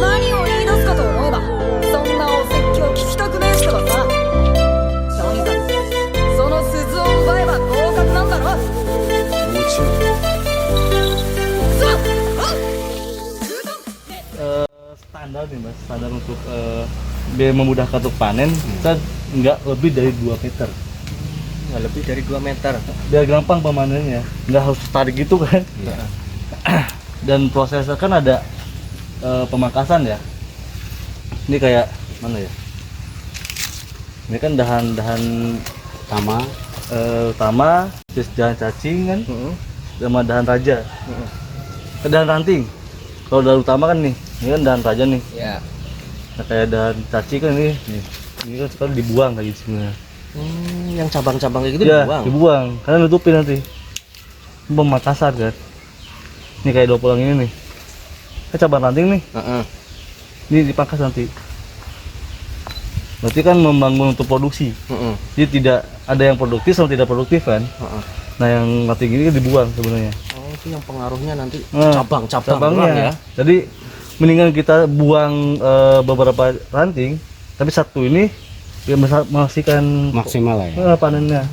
何を言い出すかと思えば、そんなお説教聞きたくねえしてばさ。とにかくその鈴を奪えば合格なんだろ。もちろん。Standar nih mas, standar untuk biar memudahkan untuk panen, kita nggak lebih dari 2 meter. Nggak lebih dari 2 meter. Biar gampang pemanennya, nggak harus tarik gitu kan. Iya. Dan prosesnya kan ada pemangkasan ya. Ini kayak mana ya? Ini kan dahan-dahan utama, terus dahan cacing kan, sama dahan raja, dahan ranting. Kalau dahan utama kan nih, ini kan dahan raja nih. Ya. Nah, kayak dahan cacing kan nih. Ini kan sekarang dibuang kayak gitu sebenarnya. Yang cabang-cabang kayak gitu Ya, dibuang. dibuang, karena nutupin nanti. Ini pemangkasan kan. Ini kayak 20 ini nih. Ini cabang ranting nih. Ini dipangkas nanti. Berarti kan membangun untuk produksi. Jadi tidak ada yang produktif sama tidak produktif kan. Nah yang ranting ini kan dibuang sebenarnya. Oh itu yang pengaruhnya nanti Nah, cabang-cabangnya ya. Jadi mendingan kita buang beberapa ranting, tapi satu ini ya memastikan maksimal lah ya. panennya.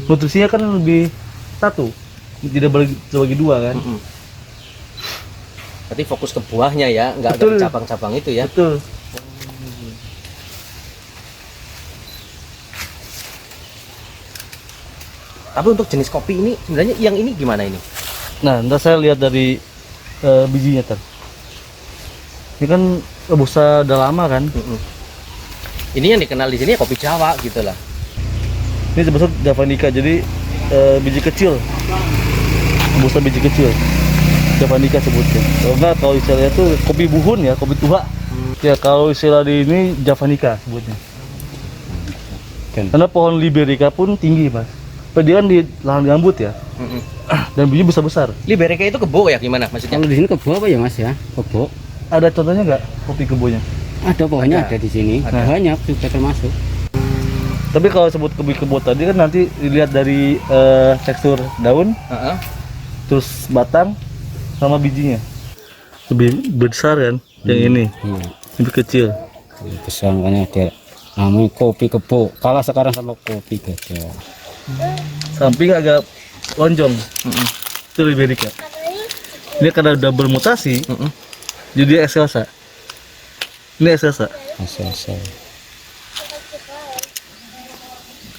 Nutrisinya kan lebih satu, tidak bagi 2 kan. Berarti fokus ke buahnya ya, nggak Betul. ada cabang-cabang itu ya. Betul. Tapi untuk jenis kopi ini sebenarnya yang ini gimana ini? Nah, ntar saya lihat dari bijinya ter. Ini kan robusta udah lama kan. Ini yang dikenal di sini ya kopi Jawa gitu lah. Ini sebesar Javanica, jadi biji kecil. Robusta biji kecil. Javanica sebutnya. Kalau enggak, kalau istilahnya tuh kopi buhun ya, kopi tua. Ya kalau istilah di ini Javanica sebutnya. Karena pohon Liberica pun tinggi mas. Dia kan di lahan gambut ya. Dan biji besar-besar. Liberica itu kebo ya gimana maksudnya? Kalau di sini kebo apa ya mas ya? Kebo. Ada contohnya nggak kopi kebonya? Ada pohonnya Ada. ada di sini. Ada. Banyak juga termasuk. Tapi kalau sebut kopi kebo tadi kan nanti dilihat dari tekstur daun, terus batang sama bijinya. Lebih besar kan yang ini, Iya. lebih kecil. Besar makanya dia namanya kopi kebo. Kalah sekarang sama kopi gajah. Samping agak lonjong. Itu Liberica. Ini karena udah bermutasi, jadi excelsa. Ini excelsa. Asal-asal.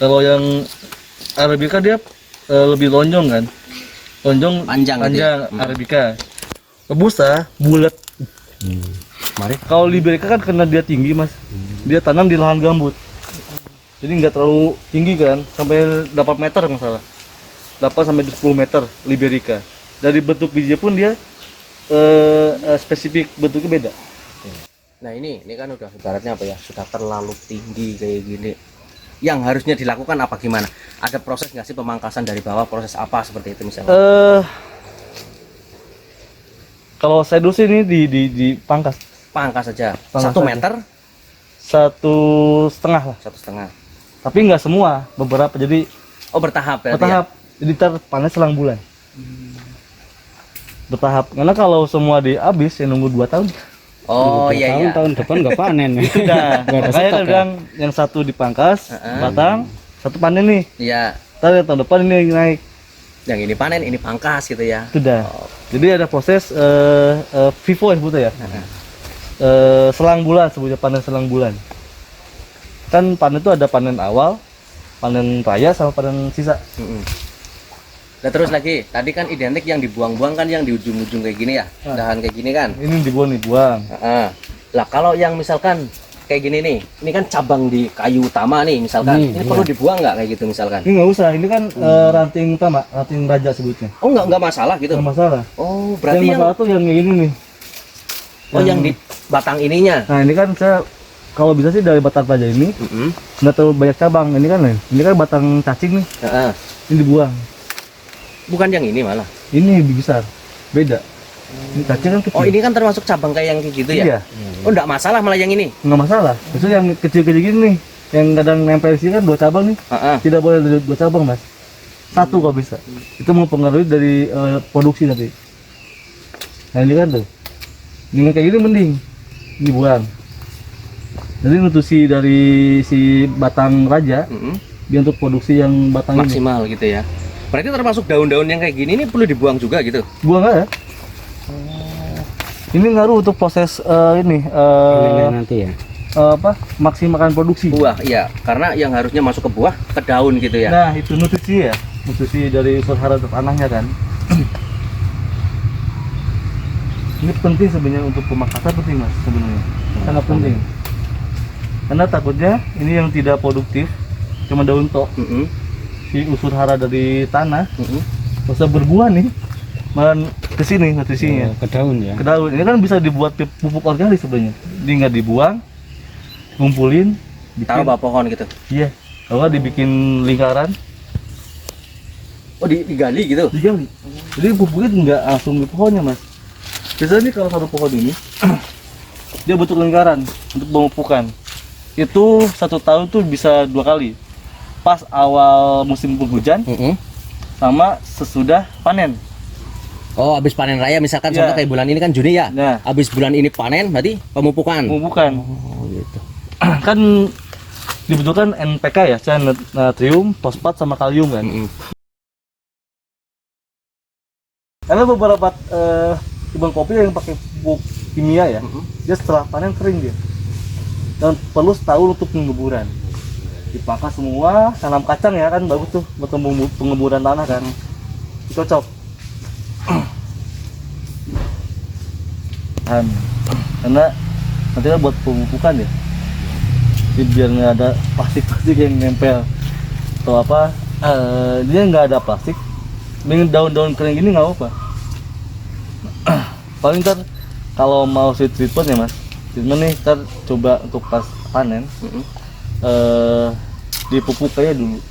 Kalau yang Arabica dia lebih lonjong kan, lonjong Panjang gitu ya? Arabica. Robusta bulat. Mari. Kalau Liberica kan karena dia tinggi mas, dia tanam di lahan gambut, jadi nggak terlalu tinggi kan, sampai 8 meter nggak salah, 8 sampai 10 meter Liberica. Dari bentuk bijinya pun dia spesifik bentuknya beda. Nah ini kan udah ibaratnya apa ya, sudah terlalu tinggi kayak gini. Yang harusnya dilakukan apa gimana? Ada proses nggak sih pemangkasan dari bawah, proses apa seperti itu misalnya? Kalau saya dulu sih ini dipangkas Pangkas saja, Pangkas 1 saja. meter, 1,5 lah, 1,5. tapi nggak semua, beberapa, jadi Oh bertahap berarti bertahap. Jadi ntar panen selang bulan. Bertahap, karena kalau semua dihabis ya nunggu 2 tahun. ya? Oh iya iya. Tahun depan nggak panen. Udah, Nggak ada makanya kan stok ya? bilang yang satu dipangkas, batang, satu panen nih. Iya. Ntar tahun depan ini naik. Yang ini panen, ini pangkas gitu ya. Sudah. Jadi ada proses FIFO ya sebutnya ya. Selang bulan sebutnya, panen selang bulan. Kan panen itu ada panen awal, panen raya sama panen sisa. Nah terus lagi, tadi kan identik yang dibuang-buang kan yang di ujung-ujung kayak gini ya, dahan kayak gini kan. Ini dibuang nih, buang. Lah kalau yang misalkan kayak gini nih, ini kan cabang di kayu utama nih misalkan, ini perlu dibuang nggak kayak gitu misalkan? Ini nggak usah, ini kan ranting utama, ranting raja sebutnya. Oh nggak masalah gitu? Nggak masalah. Oh berarti Yang masalah tuh yang ini nih. yang di batang ininya. Nah ini kan saya kalau bisa sih dari batang raja ini nggak terlalu banyak cabang. Ini kan batang cacing nih, ini dibuang. Bukan yang ini malah. Ini lebih besar, beda. Ini cacing kan kecil. Oh ini kan termasuk cabang kayak yang kayak gitu ya? Iya. Oh nggak masalah malah yang ini? Nggak masalah. Justru yang kecil-kecil gini nih, yang kadang nempel di sini kan 2 cabang nih. Tidak boleh 2 cabang mas. 1 kalau bisa. Itu mempengaruhi dari produksi nanti. Nah ini kan tuh. Dengan kayak gini mending dibuang. Jadi nutrisi dari si batang raja dia untuk produksi yang batang ini. Maksimal gitu ya. Berarti termasuk daun-daun yang kayak gini ini perlu dibuang juga gitu. Buang aja. Ini ngaruh untuk proses nanti ya. maksimalkan produksi. Buah, iya. Karena yang harusnya masuk ke buah ke daun gitu ya. Nah, itu nutrisi ya. Nutrisi dari unsur hara tanahnya kan. Ini penting sebenarnya untuk pemakasan penting Mas sebenarnya. Sangat penting. Karena takutnya ini yang tidak produktif cuma daun tok. Si unsur hara dari tanah bisa berbuah nih malah ke sini nutrisinya. Ke daun ya. Ke daun. Ini kan bisa dibuat pupuk organik sebenarnya. Ini nggak dibuang, kumpulin, Taruh bawah pohon gitu. Iya. Kalau nggak dibikin lingkaran, Oh, digali gitu. digali. Jadi pupuknya nggak langsung di pohonnya Mas. Biasanya nih kalau satu pohon ini dia butuh lingkaran untuk pemupukan. Itu 1 tahun tuh bisa 2 kali. Pas awal musim penghujan sama sesudah panen. Oh, habis panen raya misalkan Iya. contoh kayak bulan ini kan Juni ya. Nah. Habis bulan ini panen berarti pemupukan. Pemupukan. Oh, gitu. Kan dibutuhkan NPK ya, natrium, fosfat sama kalium kan. Karena beberapa kebun kopi yang pakai pupuk kimia ya, dia setelah panen kering dia. Dan perlu setahun untuk pengemburan. Dipangkas semua, tanam kacang ya kan bagus tuh buat pengemburan tanah kan. Cocok. Karena nanti buat pemupukan ya. Jadi biar nggak ada plastik-plastik yang nempel atau apa, dia nggak ada plastik. Dengan daun-daun kering gini nggak apa-apa. Paling ntar kalau mau si treatment ya Mas, treatment nih ntar coba untuk pas panen dipupuk aja dulu.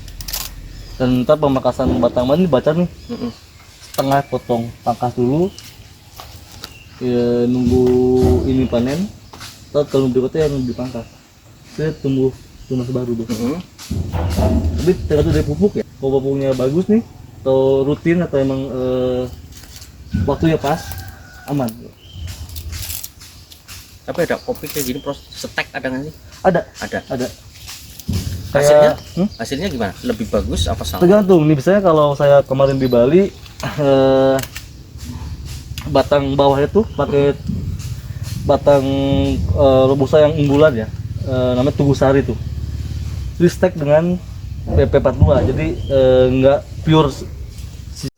Dan ntar pemakasan batang ini baca nih setengah potong, pangkas dulu ya, nunggu ini panen. Ntar kalau berikutnya yang dipangkas saya tumbuh tunas baru tuh. Tapi tergantung dari pupuk ya. Kalau pupuknya bagus nih atau rutin atau emang waktunya pas, aman. Tapi ada kopi kayak gini proses setek ada nggak sih? Ada Ada. Kayak, Hasilnya gimana? Lebih bagus apa sama? tergantung nih, misalnya kalau saya kemarin di Bali batang bawahnya tuh pakai batang robusta yang unggulan ya, namanya Tugu Sari tuh, di stack dengan PP42, jadi nggak pure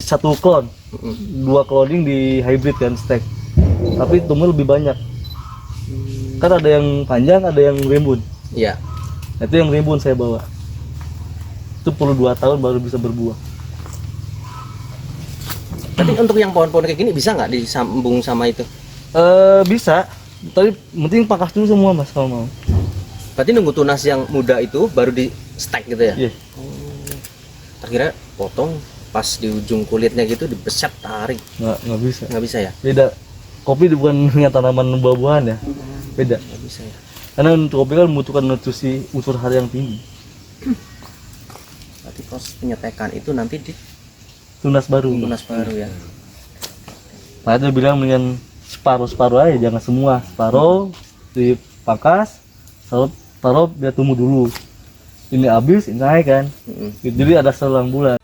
satu klon, 2 cloning di hybrid kan stack, tapi tumbuh lebih banyak. Kan ada yang panjang, ada yang rimbun. Iya. Nah, itu yang rimbun saya bawa. Itu perlu 2 tahun baru bisa berbuah. Tapi untuk yang pohon-pohon kayak gini bisa nggak disambung sama itu? Bisa, tapi penting pangkas dulu semua Mas kalau mau. Berarti nunggu tunas yang muda itu baru di stack gitu ya? Iya. Terkira potong pas di ujung kulitnya gitu dibeset tarik. Nggak bisa. Nggak bisa ya? Beda. Kopi bukan hanya tanaman buah-buahan ya. Beda. Nggak bisa ya. Karena untuk kopi kan membutuhkan nutrisi unsur hara yang tinggi. Berarti proses penyetekan itu nanti di Tunas baru. tunas baru ya. Makanya dia bilang mendingan separuh-separuh aja, jangan semua. Separuh dipangkas, taruh biar tumbuh dulu. Ini habis, ini naik kan. Jadi ada selang bulan.